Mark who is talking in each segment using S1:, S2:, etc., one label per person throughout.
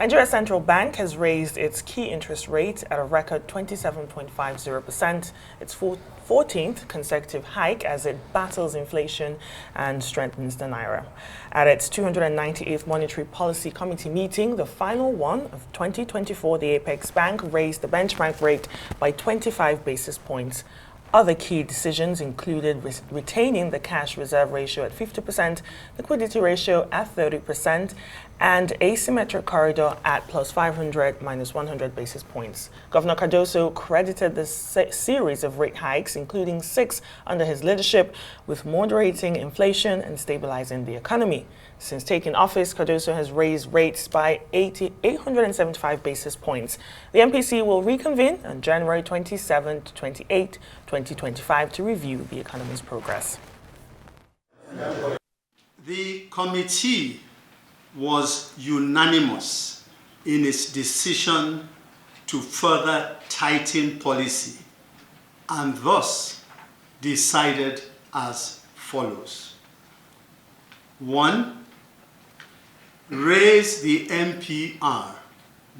S1: Nigeria's central bank has raised its key interest rate at a record 27.50%, its 14th consecutive hike as it battles inflation and strengthens the naira. At its 298th Monetary Policy Committee meeting, the final one of 2024, the Apex Bank raised the benchmark rate by 25 basis points. Other key decisions included retaining the cash reserve ratio at 50%, liquidity ratio at 30%, and asymmetric corridor at plus 500 minus 100 basis points. Governor Cardoso credited this series of rate hikes, including 6 under his leadership, with moderating inflation and stabilizing the economy. Since taking office, Cardoso has raised rates by 875 basis points. The MPC will reconvene on January 27 to 28, 2025 to review the economy's progress.
S2: The committee was unanimous in its decision to further tighten policy and thus decided as follows. 1. Raise the MPR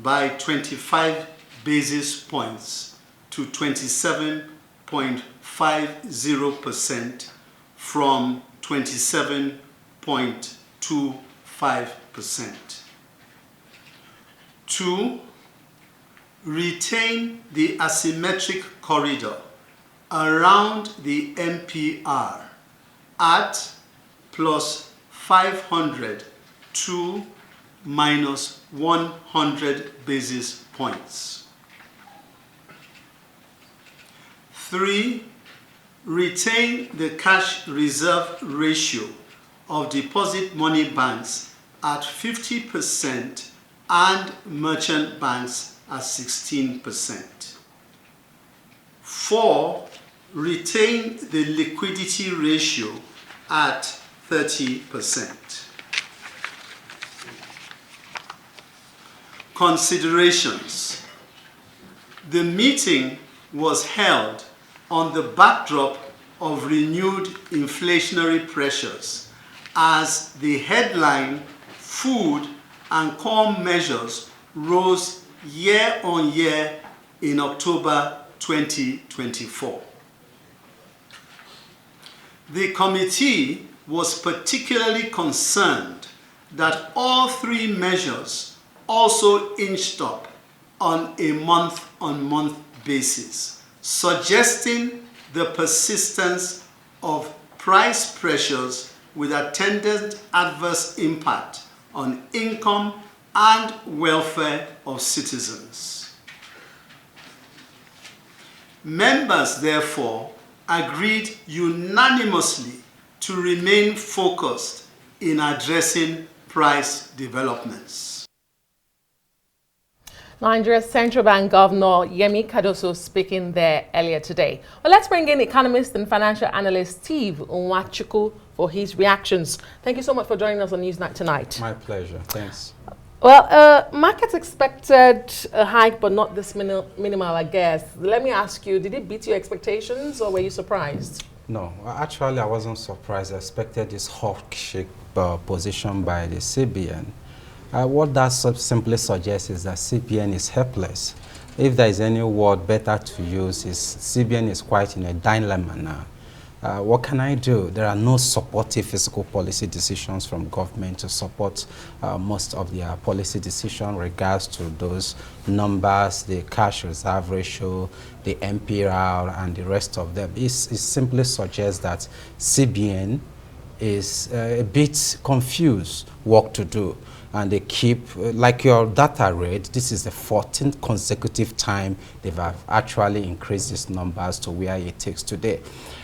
S2: by 25 basis points to 27.50% from 27.25%. 2. Retain the asymmetric corridor around the MPR at plus 500 to minus 100 basis points. 3. Retain the cash reserve ratio of deposit money banks at 50% and merchant banks at 16%. 4. Retain the liquidity ratio at 30%. Considerations. The meeting was held on the backdrop of renewed inflationary pressures as the headline food and core measures rose year on year in October 2024. The committee was particularly concerned that all 3 measures also inched up on a month-on-month basis, suggesting the persistence of price pressures with attendant adverse impact on income and welfare of citizens. Members, therefore, agreed unanimously to remain focused in addressing price developments.
S3: Nigeria's Central Bank Governor Yemi Cardoso speaking there earlier today. Well, let's bring in economist and financial analyst Steve Nwachukwu for his reactions. Thank you so much for joining us on Newsnight tonight.
S4: My pleasure. Thanks.
S3: Well, markets expected a hike, but not this minimal, I guess. Let me ask you, did it beat your expectations or were you surprised?
S4: No, actually, I wasn't surprised. I expected this hawkish position by the CBN. What that simply suggests is that CBN is helpless. If there is any word better to use, is CBN is quite in a dilemma now. What can I do? There are no supportive fiscal policy decisions from government to support most of their policy decisions regards to those numbers, the cash reserve ratio, the MPR, and the rest of them. It simply suggests that CBN is a bit confused what to do. And they keep, like your data read, this is the 14th consecutive time they've actually increased these numbers to where it is today.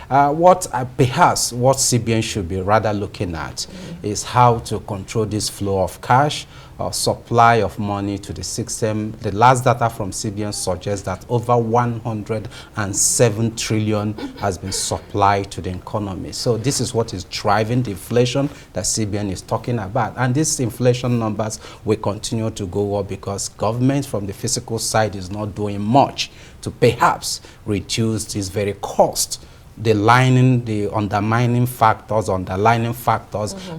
S4: Perhaps what CBN should be rather looking at is how to control this flow of cash or supply of money to the system. The last data from CBN suggests that over 107 trillion has been supplied to the economy. So this is what is driving the inflation that CBN is talking about. And these inflation numbers will continue to go up because government from the fiscal side is not doing much to perhaps reduce this very cost the underlining factors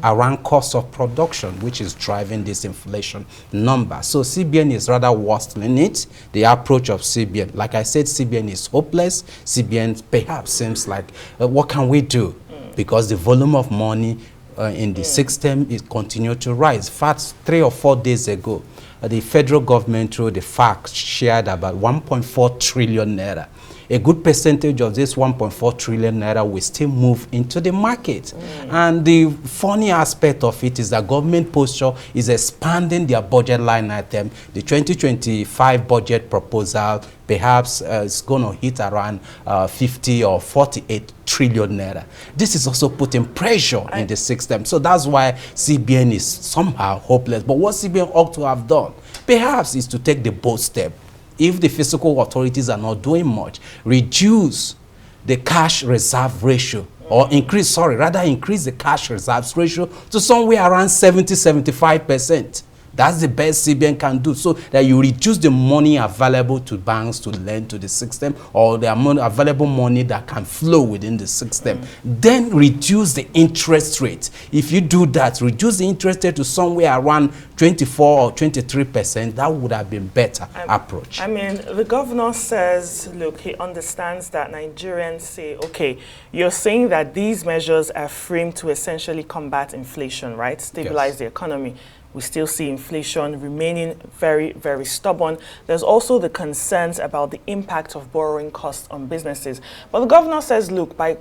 S4: around cost of production, which is driving this inflation number. So CBN is rather worsening it. The approach of CBN, like I said, CBN is hopeless. CBN perhaps seems like, what can we do? Because the volume of money in the system is continued to rise. In fact, 3 or 4 days ago, the federal government, through the FAC, shared about 1.4 trillion naira. A good percentage of this 1.4 trillion naira will still move into the market. And the funny aspect of it is that government posture is expanding their budget line item. The 2025 budget proposal perhaps is going to hit around 50 or 48 trillion naira. This is also putting pressure in the system. So that's why CBN is somehow hopeless. But what CBN ought to have done, perhaps, is to take the bold step. If the fiscal authorities are not doing much, reduce the cash reserve ratio, or increase the cash reserves ratio to somewhere around 70–75%. That's the best CBN can do, so that you reduce the money available to banks to lend to the system, or the amount of available money that can flow within the system. Then reduce the interest rate. If you do that, reduce the interest rate to somewhere around 24 or 23%, that would have been better approach.
S1: I mean, the governor says, look, he understands that Nigerians say, okay, you're saying that these measures are framed to essentially combat inflation, right? Stabilize the economy. We still see inflation remaining very, very stubborn. There's also the concerns about the impact of borrowing costs on businesses. But the governor says, look, by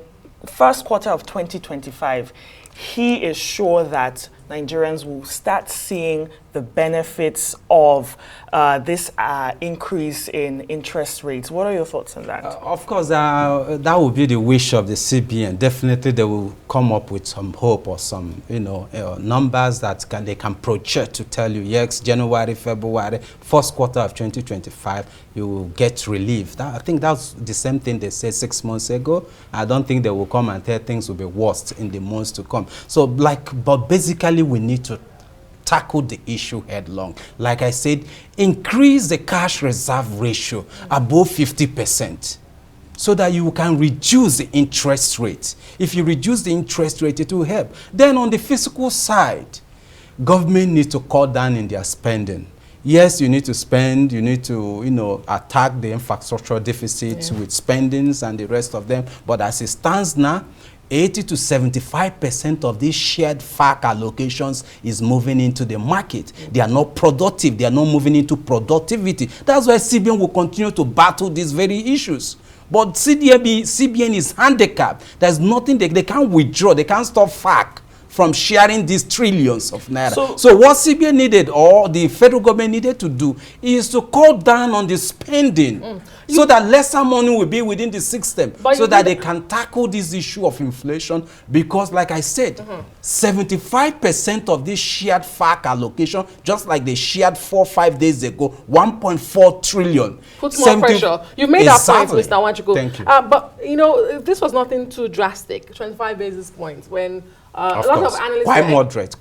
S1: first quarter of 2025, he is sure that Nigerians will start seeing the benefits of this increase in interest rates. What are your thoughts on that?
S4: Of course, that will be the wish of the CBN. Definitely, they will come up with some hope or some, numbers that they can project to tell you, yes, January, February, first quarter of 2025, you will get relief. I think that's the same thing they said 6 months ago. I don't think they will come and tell things will be worse in the months to come. So, but basically, we need to tackle the issue headlong. Like I said, increase the cash reserve ratio above 50%, so that you can reduce the interest rate. If you reduce the interest rate, it will help. Then on the fiscal side, government needs to cut down in their spending. Yes, you need to spend, you need to, attack the infrastructure deficits with spendings and the rest of them. But as it stands now, 80–75% of these shared FAC allocations is moving into the market. They are not productive. They are not moving into productivity. That's why CBN will continue to battle these very issues. But CBN is handicapped. There's nothing they can't withdraw. They can't stop FAC from sharing these trillions of naira. So what CBN needed, or the federal government needed to do, is to cut down on the spending so that lesser money will be within the system, so that they can tackle this issue of inflation. Because like I said, 75% of this shared FAC allocation, just like they shared 4 or 5 days ago, 1.4 trillion.
S3: Puts more pressure. You've made that point, Mr. Nwachukwu.
S4: Thank you.
S3: But, this was nothing too drastic, 25 basis points, when a lot of analysts
S4: quite moderate.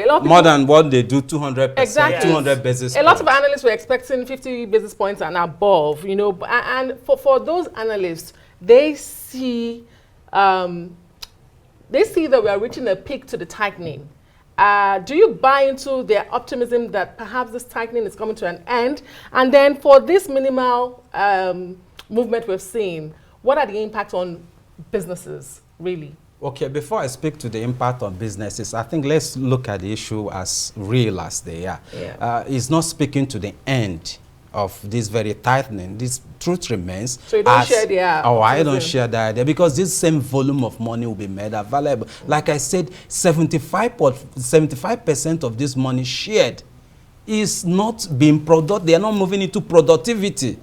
S3: A lot of
S4: more than what they do, 200%,
S3: exactly.
S4: 200 basis points.
S3: A lot of analysts were expecting 50 basis points and above, and for those analysts, they see that we are reaching a peak to the tightening. Do you buy into their optimism that perhaps this tightening is coming to an end? And then for this minimal movement we've seen, what are the impacts on businesses, really?
S4: Okay, before I speak to the impact on businesses, I think let's look at the issue as real as they are. It's not speaking to the end of this very tightening. This truth remains.
S3: So you don't share the idea?
S4: Oh, I don't share the idea, because this same volume of money will be made available. Like I said, 75% of this money shared is not being productive. They are not moving into productivity.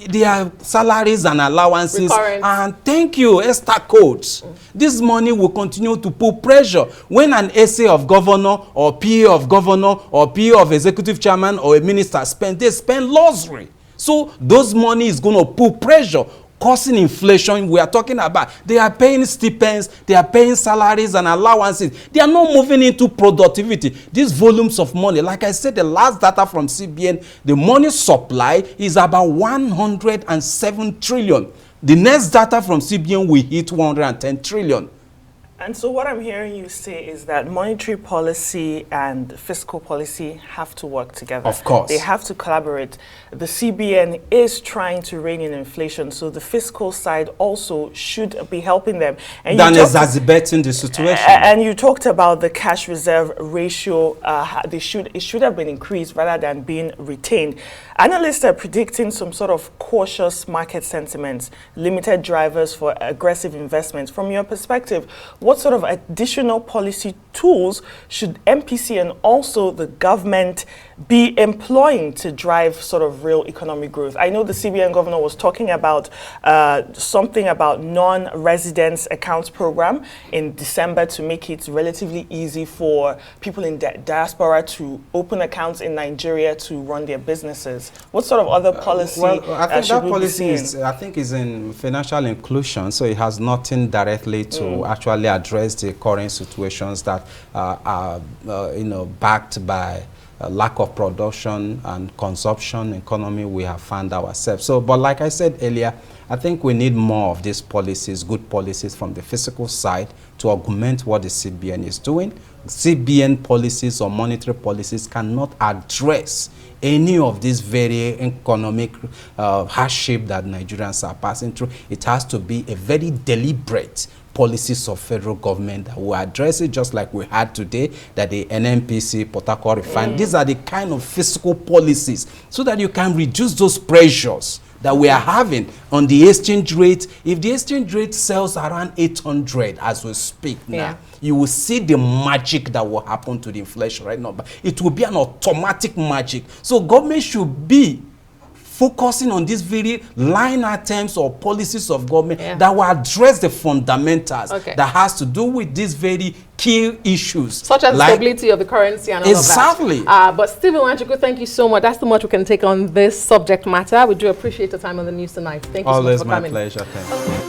S4: Their salaries and allowances
S3: recurrent.
S4: And thank you, Esther codes. This money will continue to put pressure. When an SA of governor or PA of governor or PA of executive chairman or a minister they spend luxury. So those money is going to put pressure, causing inflation. We are talking about, they are paying stipends, they are paying salaries and allowances. They are not moving into productivity. These volumes of money, like I said, the last data from CBN, the money supply is about 107 trillion. The next data from CBN will hit 110 trillion.
S1: And so what I'm hearing you say is that monetary policy and fiscal policy have to work together.
S4: Of course.
S1: They have to collaborate. The CBN is trying to rein in inflation, so the fiscal side also should be helping them. And
S4: Than exacerbating the situation.
S1: And you talked about the cash reserve ratio. It should have been increased rather than being retained. Analysts are predicting some sort of cautious market sentiments, limited drivers for aggressive investments. From your perspective, what sort of additional policy tools should MPC and also the government be employing to drive sort of real economic growth? I know the CBN governor was talking about something about non-residence accounts program in December to make it relatively easy for people in diaspora to open accounts in Nigeria to run their businesses. What sort of other policy
S4: I think
S1: should
S4: that
S1: we
S4: policy
S1: be
S4: is, is in financial inclusion, so it has nothing directly to actually address the current situations that are backed by lack of production and consumption economy we have found ourselves. So, but like I said earlier, I think we need more of these policies, good policies from the fiscal side to augment what the CBN is doing. CBN policies or monetary policies cannot address any of these very economic hardship that Nigerians are passing through. It has to be a very deliberate policies of federal government that will address it, just like we had today, that the NNPC, Port Harcourt Refinery, these are the kind of fiscal policies so that you can reduce those pressures that we are having on the exchange rate. If the exchange rate sells around 800 as we speak now, you will see the magic that will happen to the inflation right now. But it will be an automatic magic. So government should be focusing on these very line items or policies of government that will address the fundamentals that has to do with these very key issues.
S3: Such as the stability of the currency and all of that. But Stephen Nwachukwu, thank you so much. That's too much we can take on this subject matter. We do appreciate the time on the news tonight. Thank you so much for coming.
S4: Always my pleasure. Thank you.